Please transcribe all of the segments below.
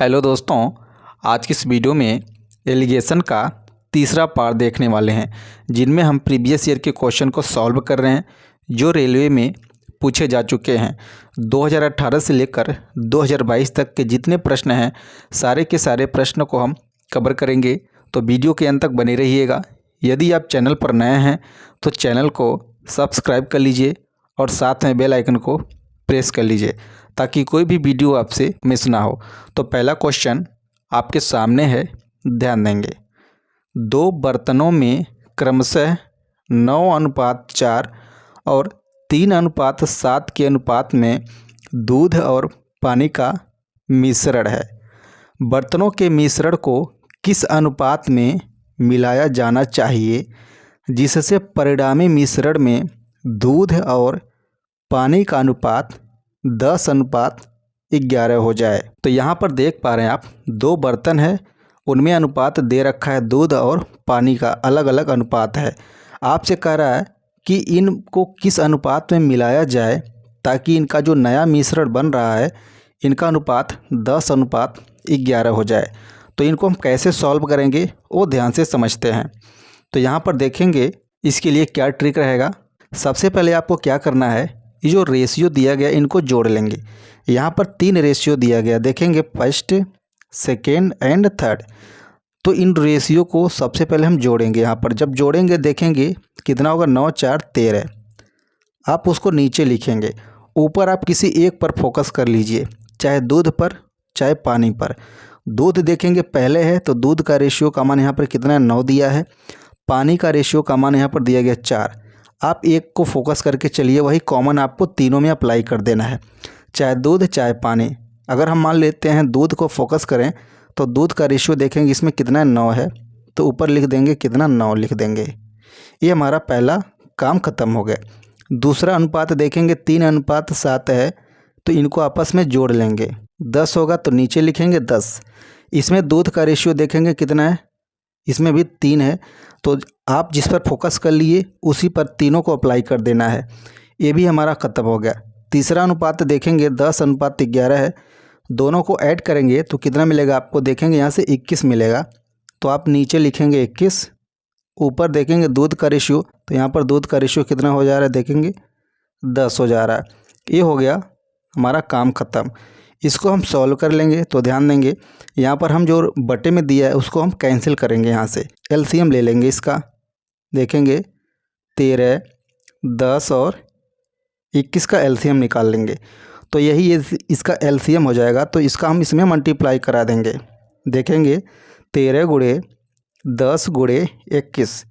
Hello दोस्तों, आज की इस वीडियो में एलिगेशन का तीसरा पार्ट देखने वाले हैं, जिनमें हम प्रीवियस ईयर के क्वेश्चन को सॉल्व कर रहे हैं जो रेलवे में पूछे जा चुके हैं। 2018 से लेकर 2022 तक के जितने प्रश्न हैं, सारे के सारे प्रश्न को हम कवर करेंगे, तो वीडियो के अंत तक बने रहिएगा। यदि आप चैनल पर नए हैं तो चैनल को सब्सक्राइब कर लीजिए और साथ में बेल आइकन को प्रेस कर लीजिए ताकि कोई भी वीडियो आपसे मिस ना हो। तो पहला क्वेश्चन आपके सामने है, ध्यान देंगे। 2 बर्तनों में क्रमशः 9:4 और 3:7 के अनुपात में दूध और पानी का मिश्रण है। बर्तनों के मिश्रण को किस अनुपात में मिलाया जाना चाहिए जिससे परिणामी मिश्रण में दूध और पानी का अनुपात 10:11 हो जाए। तो यहाँ पर देख पा रहे हैं आप, 2 बर्तन है, उनमें अनुपात दे रखा है, दूध और पानी का अलग अलग अनुपात है। आपसे कह रहा है कि इनको किस अनुपात में मिलाया जाए ताकि इनका जो नया मिश्रण बन रहा है इनका अनुपात 10:11 हो जाए। तो इनको हम कैसे सॉल्व करेंगे वो ध्यान से समझते हैं। तो यहाँ पर देखेंगे इसके लिए क्या ट्रिक रहेगा। सबसे पहले आपको क्या करना है, ये जो रेशियो दिया गया इनको जोड़ लेंगे। यहाँ पर 3 रेशियो दिया गया, देखेंगे फर्स्ट, सेकेंड एंड थर्ड। तो इन रेशियो को सबसे पहले हम जोड़ेंगे। यहाँ पर जब जोड़ेंगे देखेंगे कितना होगा, 9 4 13। आप उसको नीचे लिखेंगे, ऊपर आप किसी एक पर फोकस कर लीजिए, चाहे दूध पर चाहे पानी पर। दूध देखेंगे पहले है तो दूध का रेशियो का मान यहाँ पर कितना है, 9 दिया है। पानी का रेशियो का मान यहाँ पर दिया गया 4। आप एक को फोकस करके चलिए, वही कॉमन आपको तीनों में अप्लाई कर देना है, चाहे दूध चाहे पानी। अगर हम मान लेते हैं दूध को फोकस करें तो दूध का रेशियो देखेंगे इसमें कितना 9 है, तो ऊपर लिख देंगे कितना, 9 लिख देंगे। ये हमारा पहला काम ख़त्म हो गया। दूसरा अनुपात देखेंगे 3:7 है, तो इनको आपस में जोड़ लेंगे, 10 होगा तो नीचे लिखेंगे 10। इसमें दूध का रेशियो देखेंगे कितना है, इसमें भी 3 है, तो आप जिस पर फोकस कर लिए उसी पर तीनों को अप्लाई कर देना है। ये भी हमारा ख़त्म हो गया। तीसरा अनुपात देखेंगे 10:11 है, दोनों को ऐड करेंगे तो कितना मिलेगा आपको, देखेंगे यहाँ से 21 मिलेगा, तो आप नीचे लिखेंगे 21। ऊपर देखेंगे दूध का रेशियो, तो यहाँ पर दूध का रेशियो कितना हो जा रहा है, देखेंगे 10 हो जा रहा है। ये हो गया हमारा काम ख़त्म। इसको हम सॉल्व कर लेंगे। तो ध्यान देंगे यहाँ पर हम जो बटे में दिया है उसको हम कैंसिल करेंगे, यहाँ से एलसीएम ले लेंगे इसका। देखेंगे 13, 10 और 21 का एलसीएम निकाल लेंगे, तो यही इसका एलसीएम हो जाएगा। तो इसका हम इसमें मल्टीप्लाई करा देंगे। देखेंगे 13 गुणे 10 गुणे 21,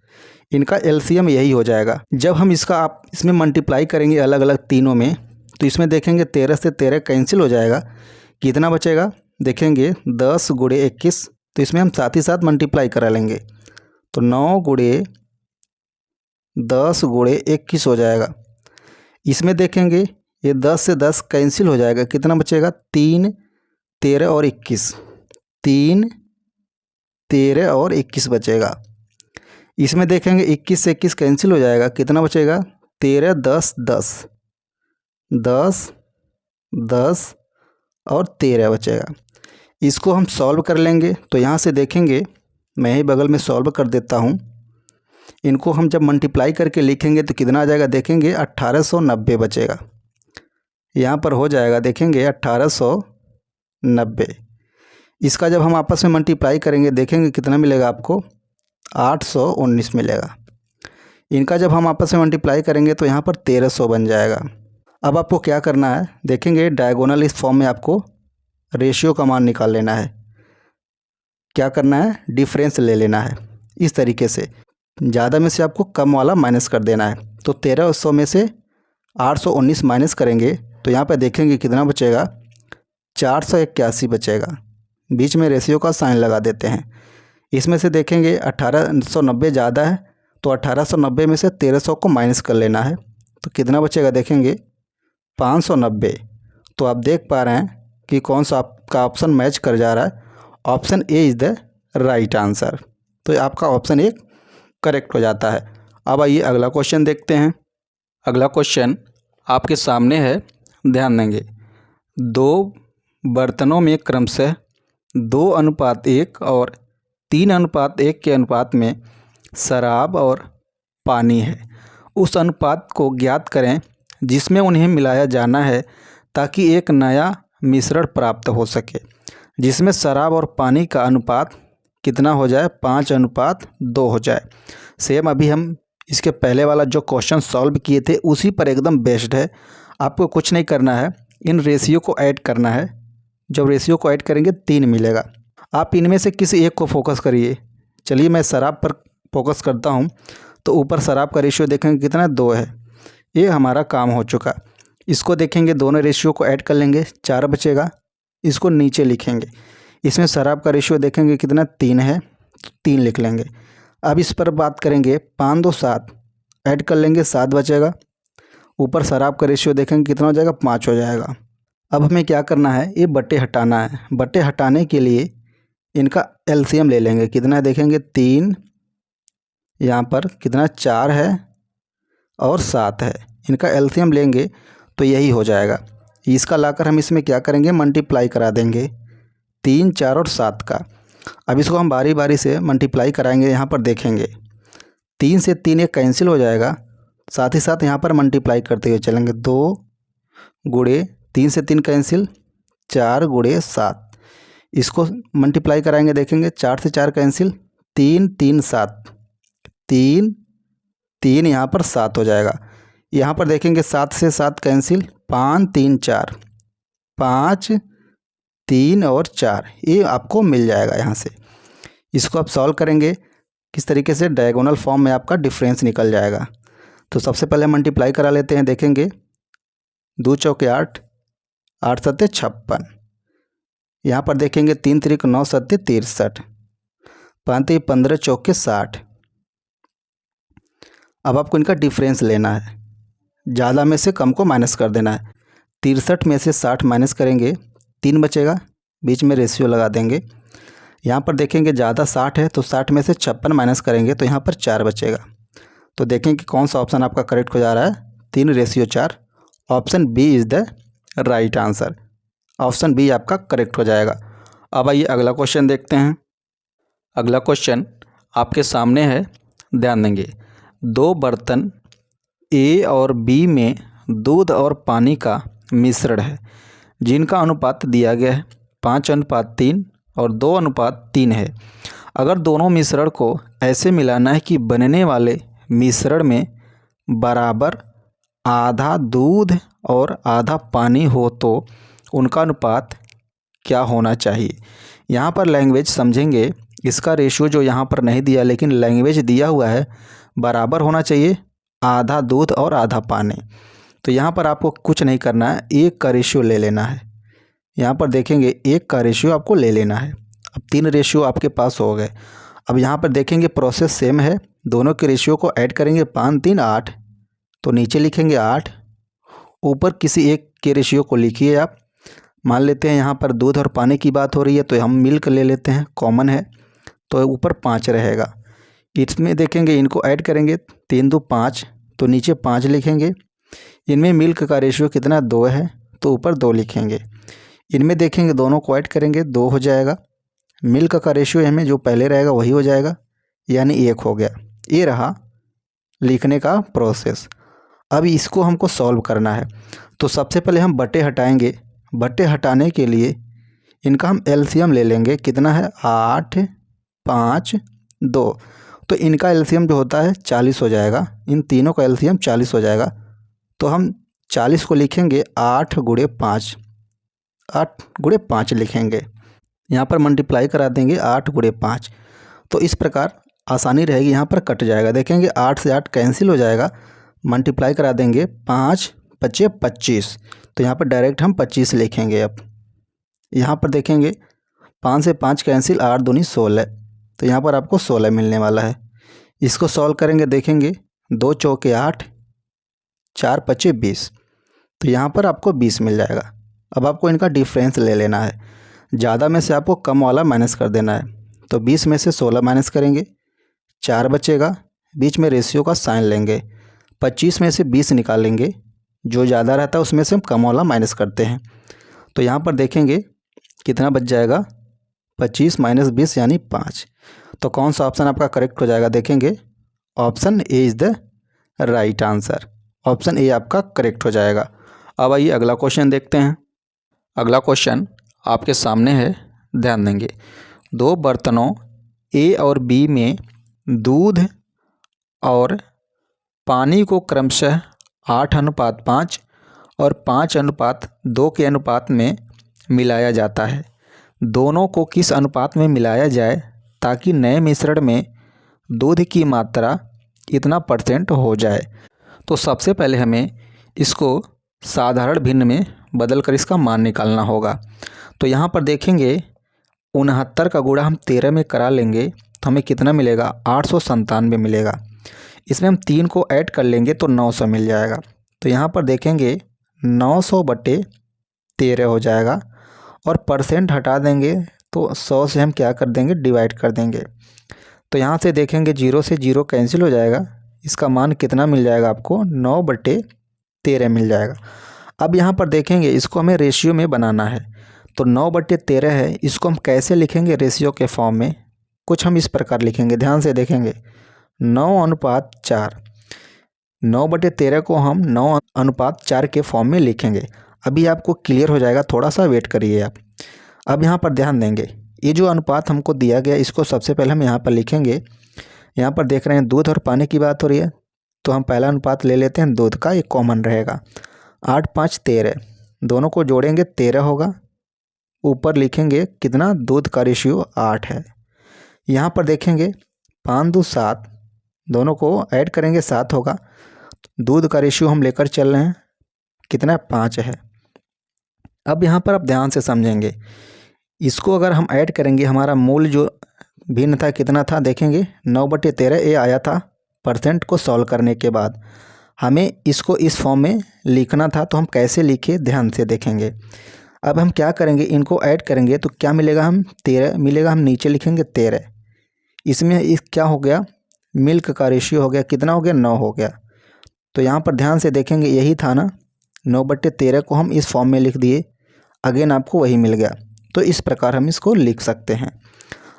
इनका एलसीएम यही हो जाएगा। जब हम इसका आप इसमें मल्टीप्लाई करेंगे अलग अलग तीनों में, तो इसमें देखेंगे 13 से 13 कैंसिल हो जाएगा, कितना बचेगा, देखेंगे 10 गुणे 21, तो इसमें हम साथ ही साथ मल्टीप्लाई करा लेंगे, तो 9 गुणे 10 गुणे 21 हो जाएगा। इसमें देखेंगे ये 10 से 10 कैंसिल हो जाएगा, कितना बचेगा, 3 13 और 21, 3 13 और 21 बचेगा। इसमें देखेंगे 21 से 21 कैंसिल हो जाएगा, कितना बचेगा, 13 10 10 10 10 और 13 बचेगा। इसको हम सॉल्व कर लेंगे। तो यहाँ से देखेंगे, मैं ही बगल में सॉल्व कर देता हूँ। इनको हम जब मल्टीप्लाई करके लिखेंगे तो कितना आ जाएगा, देखेंगे 1890 बचेगा। यहाँ पर हो जाएगा, देखेंगे 1890। इसका जब हम आपस में मल्टीप्लाई करेंगे देखेंगे कितना मिलेगा आपको, 819 मिलेगा। इनका जब हम आपस में मल्टीप्लाई करेंगे तो यहाँ पर 1300 बन जाएगा। अब आपको क्या करना है, देखेंगे डायगोनल इस फॉर्म में आपको रेशियो का मान निकाल लेना है। क्या करना है, डिफरेंस ले लेना है। इस तरीके से ज़्यादा में से आपको कम वाला माइनस कर देना है। तो 1300 में से 819 माइनस करेंगे तो यहाँ पर देखेंगे कितना बचेगा, 481 बचेगा। बीच में रेशियो का साइन लगा देते हैं। इसमें से देखेंगे 1890 ज़्यादा है, तो 1890 में से 1300 को माइनस कर लेना है, तो कितना बचेगा, देखेंगे 590। तो आप देख पा रहे हैं कि कौन सा आपका ऑप्शन मैच कर जा रहा है। Option A is the right answer. तो आपका ऑप्शन ए करेक्ट हो जाता है। अब आइए अगला क्वेश्चन देखते हैं। अगला क्वेश्चन आपके सामने है, ध्यान देंगे। 2 बर्तनों में क्रमशः 2:1 और 3:1 के अनुपात में शराब और पानी है। उस अनुपात को ज्ञात करें जिसमें उन्हें मिलाया जाना है ताकि एक नया मिश्रण प्राप्त हो सके, जिसमें शराब और पानी का अनुपात कितना हो जाए, 5:2 हो जाए। सेम अभी हम इसके पहले वाला जो क्वेश्चन सॉल्व किए थे उसी पर एकदम बेस्ड है। आपको कुछ नहीं करना है, इन रेशियो को ऐड करना है। जब रेशियो को ऐड करेंगे 3 मिलेगा। आप इनमें से किसी एक को फोकस करिए। चलिए मैं शराब पर फोकस करता हूँ। तो ऊपर शराब का रेशियो देखेंगे कितना, 2 है। ये हमारा काम हो चुका। इसको देखेंगे, दोनों रेशियो को ऐड कर लेंगे, 4 बचेगा। इसको नीचे लिखेंगे। इसमें शराब का रेशियो देखेंगे कितना, 3 है, 3 लिख लेंगे। अब इस पर बात करेंगे, 5 2 7 ऐड कर लेंगे, 7 बचेगा। ऊपर शराब का रेशियो देखेंगे कितना हो जाएगा, 5 हो जाएगा। अब हमें क्या करना है, ये बट्टे हटाना है। बट्टे हटाने के लिए इनका एलसीएम ले लेंगे। कितना है देखेंगे, 3, यहाँ पर कितना 4 है और 7 है। इनका एलसीएम लेंगे तो यही हो जाएगा। इसका लाकर हम इसमें क्या करेंगे, मल्टीप्लाई करा देंगे 3 4 और 7 का। अब इसको हम बारी बारी से मल्टीप्लाई कराएंगे। यहाँ पर देखेंगे 3 से 3 एक कैंसिल हो जाएगा, साथ ही साथ यहाँ पर मल्टीप्लाई करते हुए चलेंगे। 2 गुणे 3 से 3 कैंसिल, 4 गुणे 7। इसको मल्टीप्लाई कराएंगे, देखेंगे 4 से 4 कैंसिल, 3 3 7, 3 3 यहाँ पर 7 हो जाएगा। यहाँ पर देखेंगे 7 से 7 कैंसिल, 5 3 4, 5 3 और 4, ये आपको मिल जाएगा यहाँ से। इसको आप सॉल्व करेंगे किस तरीके से, डायगोनल फॉर्म में आपका डिफरेंस निकल जाएगा। तो सबसे पहले मल्टीप्लाई करा लेते हैं। देखेंगे 2 चौके 8, 8 सत्ते 56। यहाँ पर देखेंगे 3 त्रिक 9 सत्ते 63, 5 15 चौके 60। अब आपको इनका डिफरेंस लेना है, ज़्यादा में से कम को माइनस कर देना है। 63 में से 60 माइनस करेंगे, 3 बचेगा, बीच में रेशियो लगा देंगे। यहाँ पर देखेंगे ज़्यादा 60 है तो 60 में से 56 माइनस करेंगे तो यहाँ पर 4 बचेगा। तो देखें कि कौन सा ऑप्शन आपका करेक्ट हो जा रहा है, 3:4। Option B is the right answer. Option B आपका करेक्ट हो जाएगा। अब आइए अगला क्वेश्चन देखते हैं। अगला क्वेश्चन आपके सामने है, ध्यान देंगे। 2 बर्तन ए और बी में दूध और पानी का मिश्रण है जिनका अनुपात दिया गया है 5:3 और 2:3 है। अगर दोनों मिश्रण को ऐसे मिलाना है कि बनने वाले मिश्रण में बराबर आधा दूध और आधा पानी हो तो उनका अनुपात क्या होना चाहिए। यहाँ पर लैंग्वेज समझेंगे। इसका रेशियो जो यहाँ पर नहीं दिया लेकिन लैंग्वेज दिया हुआ है, बराबर होना चाहिए आधा दूध और आधा पानी। तो यहाँ पर आपको कुछ नहीं करना है, 1 का रेशियो ले लेना है। यहाँ पर देखेंगे 1 का रेशियो आपको ले लेना है। अब 3 रेशियो आपके पास हो गए। अब यहाँ पर देखेंगे प्रोसेस सेम है, दोनों के रेशियो को ऐड करेंगे, 5 3 8, तो नीचे लिखेंगे 8, ऊपर किसी एक के रेशियो को लिखिए आप। मान लेते हैं यहाँ पर दूध और पानी की बात हो रही है तो हम मिल्क ले लेते हैं, कॉमन है, तो ऊपर 5 रहेगा। इसमें देखेंगे इनको ऐड करेंगे, 3 2 5, तो नीचे 5 लिखेंगे। इनमें मिल्क का रेशियो कितना, 2 है, तो ऊपर 2 लिखेंगे। इनमें देखेंगे दोनों को ऐड करेंगे, 2 हो जाएगा। मिल्क का रेशियो हमें जो पहले रहेगा वही हो जाएगा, यानी 1 हो गया। ये रहा लिखने का प्रोसेस। अब इसको हमको सॉल्व करना है। तो सबसे पहले हम बट्टे हटाएंगे। बट्टे हटाने के लिए इनका हम एलसीएम ले लेंगे। कितना है, 8 5 2, तो इनका एलसीएम जो होता है 40 हो जाएगा। इन तीनों का एलसीएम 40 हो जाएगा। तो हम 40 को लिखेंगे 8 गुणे 5, 8 गुणे 5 लिखेंगे। यहाँ पर मल्टीप्लाई करा देंगे 8 गुणे 5, तो इस प्रकार आसानी रहेगी। यहाँ पर कट जाएगा, देखेंगे 8 से 8 कैंसिल हो जाएगा। मल्टीप्लाई करा देंगे, 5 5 25, तो यहाँ पर डायरेक्ट हम 25 लिखेंगे। अब यहाँ पर देखेंगे 5 से 5 कैंसिल, 8 दूनी 16, तो यहाँ पर आपको 16 मिलने वाला है। इसको सॉल्व करेंगे, देखेंगे 2 चौके 8, 4 5 20, तो यहाँ पर आपको 20 मिल जाएगा। अब आपको इनका डिफरेंस ले लेना है, ज़्यादा में से आपको कम वाला माइनस कर देना है। तो 20 में से 16 माइनस करेंगे, 4 बचेगा, बीच में रेशियो का साइन लेंगे। 25 में से 20 निकालेंगे, जो ज़्यादा रहता है उसमें से हम कम वाला माइनस करते हैं। तो यहाँ पर देखेंगे कितना बच जाएगा, 25 - 20 यानी 5। तो कौन सा ऑप्शन आपका करेक्ट हो जाएगा? देखेंगे option A is the right answer. Option A आपका करेक्ट हो जाएगा। अब आइए अगला क्वेश्चन देखते हैं। अगला क्वेश्चन आपके सामने है, ध्यान देंगे। दो बर्तनों ए और बी में दूध और पानी को क्रमशः 8:5 और 5:2 के अनुपात में मिलाया जाता है। दोनों को किस अनुपात में मिलाया जाए ताकि नए मिश्रण में दूध की मात्रा इतना % हो जाए? तो सबसे पहले हमें इसको साधारण भिन्न में बदल कर इसका मान निकालना होगा। तो यहाँ पर देखेंगे 69 का गुणा हम 13 में करा लेंगे तो हमें कितना मिलेगा? 897 मिलेगा। इसमें हम 3 को ऐड कर लेंगे तो 900 मिल जाएगा। तो यहाँ पर देखेंगे 900/13 हो जाएगा और % हटा देंगे तो 100 से हम क्या कर देंगे? डिवाइड कर देंगे। तो यहाँ से देखेंगे 0 से 0 कैंसिल हो जाएगा। इसका मान कितना मिल जाएगा आपको? 9/13 मिल जाएगा। अब यहाँ पर देखेंगे इसको हमें रेशियो में बनाना है। तो 9/13 है, इसको हम कैसे लिखेंगे रेशियो के फॉर्म में? कुछ हम इस प्रकार लिखेंगे, ध्यान से देखेंगे। 9:4। 9/13 को हम 9:4 के फॉर्म में लिखेंगे। अभी आपको क्लियर हो जाएगा, थोड़ा सा वेट करिए आप। अब यहाँ पर ध्यान देंगे, ये जो अनुपात हमको दिया गया इसको सबसे पहले हम यहाँ पर लिखेंगे। यहाँ पर देख रहे हैं दूध और पानी की बात हो रही है, तो हम पहला अनुपात ले लेते हैं दूध का, ये कॉमन रहेगा। 8 × 5 = 13, दोनों को जोड़ेंगे 13 होगा। ऊपर लिखेंगे कितना? दूध का रेशियो 8 है। यहाँ पर देखेंगे 5 × 2 = 7, दोनों को ऐड करेंगे 7 होगा। दूध का रेशियो हम लेकर चल रहे हैं, कितना? 5 है। अब यहाँ पर आप ध्यान से समझेंगे, इसको अगर हम ऐड करेंगे हमारा मूल जो भिन्न था कितना था? देखेंगे 9/13 ये आया था % को सॉल्व करने के बाद। हमें इसको इस फॉर्म में लिखना था, तो हम कैसे लिखे? ध्यान से देखेंगे। अब हम क्या करेंगे? इनको ऐड करेंगे तो क्या मिलेगा? हम 13 मिलेगा, हम नीचे लिखेंगे 13। इसमें इस क्या हो गया? मिल्क का रेशियो हो गया, कितना हो गया? 9 हो गया। तो यहाँ पर ध्यान से देखेंगे, यही था ना, 9/13 को हम इस फॉर्म में लिख दिए, अगेन आपको वही मिल गया। तो इस प्रकार हम इसको लिख सकते हैं।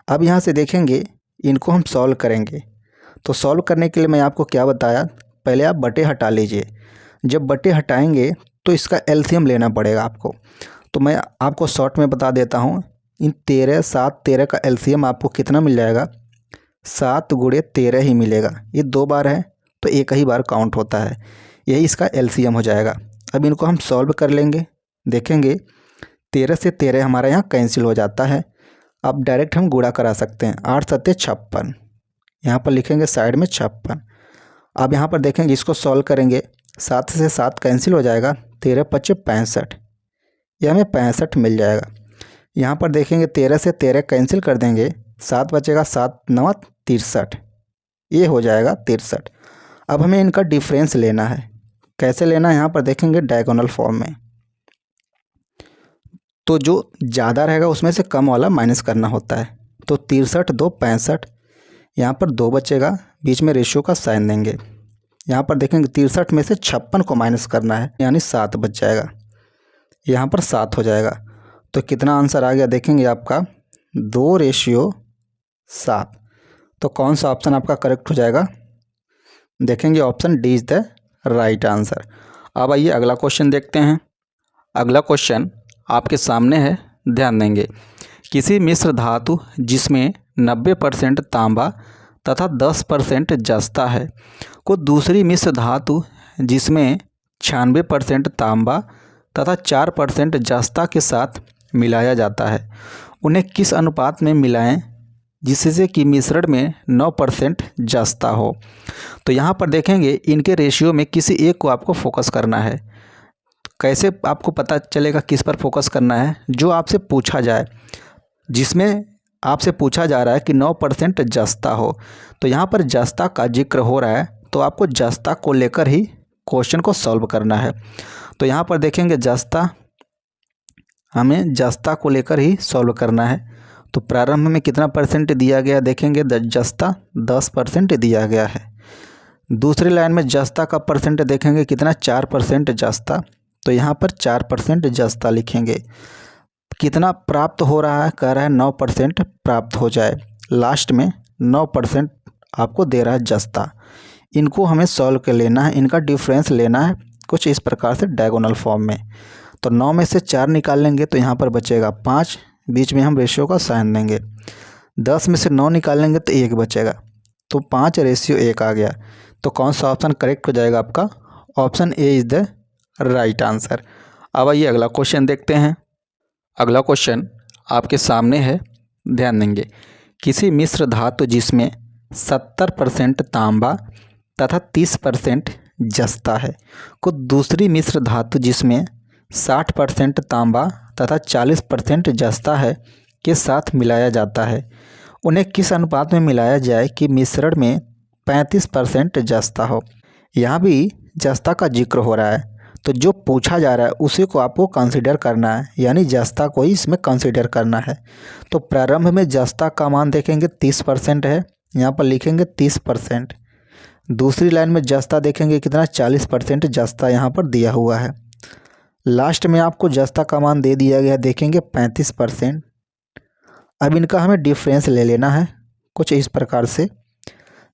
अब यहाँ से देखेंगे इनको हम सॉल्व करेंगे। तो सॉल्व करने के लिए मैं आपको क्या बताया? पहले आप बटे हटा लीजिए। जब बटे हटाएंगे तो इसका एलसीएम लेना पड़ेगा आपको। तो मैं आपको शॉर्ट में बता देता हूँ, इन 13, 7, 13 का एलसीएम आपको कितना मिल जाएगा? 7 × 13 ही मिलेगा। ये 2 बार है तो एक ही बार काउंट होता है, यही इसका एलसीएम हो जाएगा। अब इनको हम सॉल्व कर लेंगे। देखेंगे 13 से 13 हमारा यहाँ कैंसिल हो जाता है। अब डायरेक्ट हम गुणा करा सकते हैं। 8 × 7 = 56, यहाँ पर लिखेंगे साइड में 56। अब यहाँ पर देखेंगे इसको सॉल्व करेंगे, 7 से 7 कैंसिल हो जाएगा, 13 × 5 = 65, ये हमें 65 मिल जाएगा। यहाँ पर देखेंगे 13 से 13 कैंसिल कर देंगे, 7 बचेगा, 7 × 9 = 63, ये हो जाएगा 63। अब हमें इनका डिफरेंस लेना है। कैसे लेना है? यहाँ पर देखेंगे डायगोनल फॉर्म में। तो जो ज़्यादा रहेगा उसमें से कम वाला माइनस करना होता है। तो 63 × 2 = 65, यहाँ पर 2 बचेगा, बीच में रेशियो का साइन देंगे। यहाँ पर देखेंगे 63 में से 56 को माइनस करना है, यानी 7 बच जाएगा, यहाँ पर 7 हो जाएगा। तो कितना आंसर आ गया? देखेंगे आपका 2:7। तो कौन सा ऑप्शन आपका करेक्ट हो जाएगा? देखेंगे option D is the right answer. अब आइए अगला क्वेश्चन देखते हैं। अगला क्वेश्चन आपके सामने है, ध्यान देंगे। किसी मिश्र धातु जिसमें 90% तांबा तथा 10% जस्ता है को दूसरी मिश्र धातु जिसमें 96% तांबा तथा 4% जस्ता के साथ मिलाया जाता है, उन्हें किस अनुपात में मिलाएं जिससे कि मिश्रण में 9% जस्ता हो? तो यहाँ पर देखेंगे इनके रेशियो में किसी एक को आपको फोकस करना है। कैसे आपको पता चलेगा किस पर फोकस करना है? जो आपसे पूछा जाए, जिसमें आपसे पूछा जा रहा है कि 9% जस्ता हो, तो यहाँ पर जस्ता का जिक्र हो रहा है, तो आपको जस्ता को लेकर ही क्वेश्चन को सॉल्व करना है। तो यहाँ पर देखेंगे जस्ता, हमें जस्ता को लेकर ही सॉल्व करना है। तो प्रारंभ में कितना % दिया गया? देखेंगे जस्ता 10% दिया गया है। दूसरी लाइन में जस्ता का % देखेंगे कितना? 4% जस्ता, तो यहाँ पर 4% जस्ता लिखेंगे। कितना प्राप्त हो रहा है, कह रहा है 9% प्राप्त हो जाए। लास्ट में 9% आपको दे रहा है जस्ता। इनको हमें सॉल्व कर लेना है, इनका डिफरेंस लेना है कुछ इस प्रकार से डायगोनल फॉर्म में। तो 9 में से 4 निकाल लेंगे तो यहाँ पर बचेगा 5, बीच में हम रेशियो का साइन देंगे। 10 में से 9 निकाल लेंगे तो 1 बचेगा, तो 5:1 आ गया। तो कौन सा ऑप्शन करेक्ट हो जाएगा आपका? Option A is the right answer. अब आइए अगला क्वेश्चन देखते हैं। अगला क्वेश्चन आपके सामने है, ध्यान देंगे। किसी मिश्र धातु जिसमें 70% तांबा तथा 30% जस्ता है को दूसरी मिश्र धातु जिसमें 60% तांबा तथा 40% जस्ता है के साथ मिलाया जाता है, उन्हें किस अनुपात में मिलाया जाए कि मिश्रण में 35% जस्ता हो। यहाँ भी जस्ता का जिक्र हो रहा है, तो जो पूछा जा रहा है उसी को आपको कंसीडर करना है, यानी जस्ता को ही इसमें कंसीडर करना है। तो प्रारंभ में जस्ता का मान देखेंगे 30% है, यहाँ पर लिखेंगे 30%। दूसरी लाइन में जस्ता देखेंगे कितना, 40% जस्ता यहाँ पर दिया हुआ है। लास्ट में आपको जस्ता का मान दे दिया गया, देखेंगे 35%। अब इनका हमें डिफरेंस ले लेना है कुछ इस प्रकार से।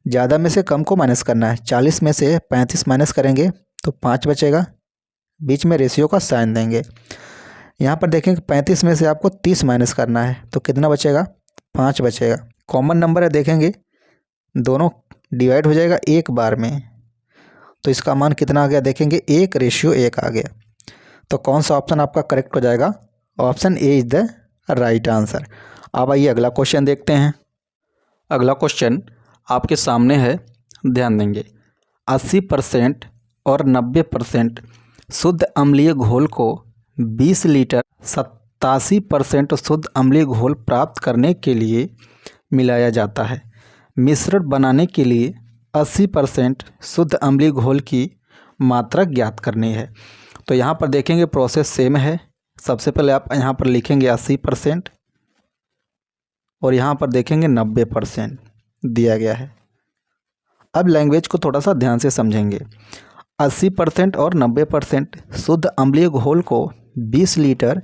ज़्यादा में से कम को माइनस करना है। 40 में से 35 माइनस करेंगे तो 5 बचेगा, बीच में रेशियो का साइन देंगे। यहाँ पर देखेंगे 35 में से आपको 30 माइनस करना है तो कितना बचेगा, 5 बचेगा। कॉमन नंबर है, देखेंगे दोनों डिवाइड हो जाएगा एक बार में, तो इसका मान कितना आ गया, देखेंगे 1:1 आ गया। तो कौन सा ऑप्शन आपका करेक्ट हो जाएगा? Option A is the right answer. अब आइए अगला क्वेश्चन देखते हैं। अगला क्वेश्चन आपके सामने है, ध्यान देंगे। 80% और 90% शुद्ध अम्लीय घोल को 20 लीटर 87% शुद्ध अम्लीय घोल प्राप्त करने के लिए मिलाया जाता है। मिश्रण बनाने के लिए 80% शुद्ध अम्लीय घोल की मात्रा ज्ञात करनी है। तो यहाँ पर देखेंगे प्रोसेस सेम है। सबसे पहले आप यहाँ पर लिखेंगे 80% और यहाँ पर देखेंगे 90% दिया गया है। अब लैंग्वेज को थोड़ा सा ध्यान से समझेंगे। 80% और 90% शुद्ध अम्लीय घोल को 20 लीटर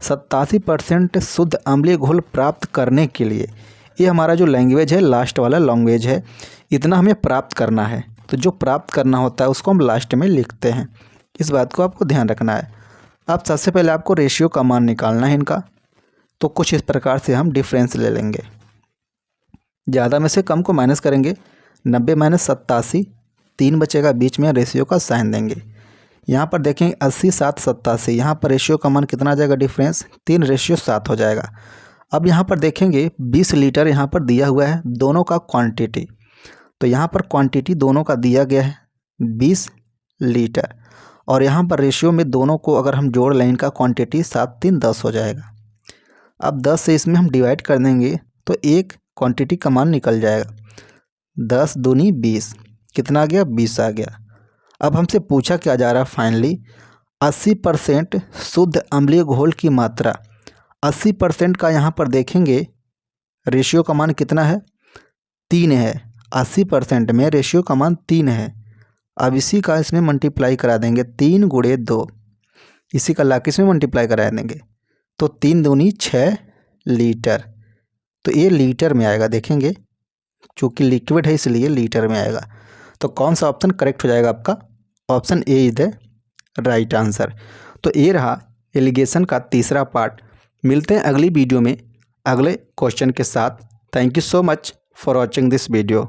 87% शुद्ध अम्लीय घोल प्राप्त करने के लिए, ये हमारा जो लैंग्वेज है लास्ट वाला लैंग्वेज है, इतना हमें प्राप्त करना है। तो जो प्राप्त करना होता है उसको हम लास्ट में लिखते हैं, इस बात को आपको ध्यान रखना है। अब सबसे पहले आपको रेशियो का मान निकालना है इनका, तो कुछ इस प्रकार से हम डिफरेंस ले लेंगे। ज़्यादा में से कम को माइनस करेंगे, 90 - 87 3 बचेगा, बीच में रेशियो का साइन देंगे। यहाँ पर देखेंगे 80 - 7 87, यहाँ पर रेशियो का मान कितना आ जाएगा, डिफरेंस 3:7 हो जाएगा। अब यहाँ पर देखेंगे 20 लीटर यहाँ पर दिया हुआ है दोनों का क्वांटिटी, तो यहाँ पर क्वांटिटी दोनों का दिया गया है 20 लीटर, और यहाँ पर रेशियो में दोनों को अगर हम जोड़ लें इनका क्वांटिटी 7 3 10 हो जाएगा। अब 10 से इसमें हम डिवाइड कर देंगे तो एक क्वांटिटी का मान निकल जाएगा, 10 दूनी 20, कितना आ गया, 20 आ गया। अब हमसे पूछा क्या जा रहा है, फाइनली 80% शुद्ध अम्लीय घोल की मात्रा। 80% का यहाँ पर देखेंगे रेशियो का मान कितना है, 3 है। 80% में रेशियो का मान 3 है। अब इसी का इसमें मल्टीप्लाई करा देंगे, 3 × 2, इसी का लाके इसमें मल्टीप्लाई करा देंगे तो 3 दूनी 6 लीटर, तो ये लीटर में आएगा। देखेंगे चूँकि लिक्विड है इसलिए लीटर में आएगा। तो कौन सा ऑप्शन करेक्ट हो जाएगा आपका? Option A is the right answer. तो ये रहा एलिगेशन का तीसरा पार्ट। मिलते हैं अगली वीडियो में अगले क्वेश्चन के साथ। Thank you so much for watching this video.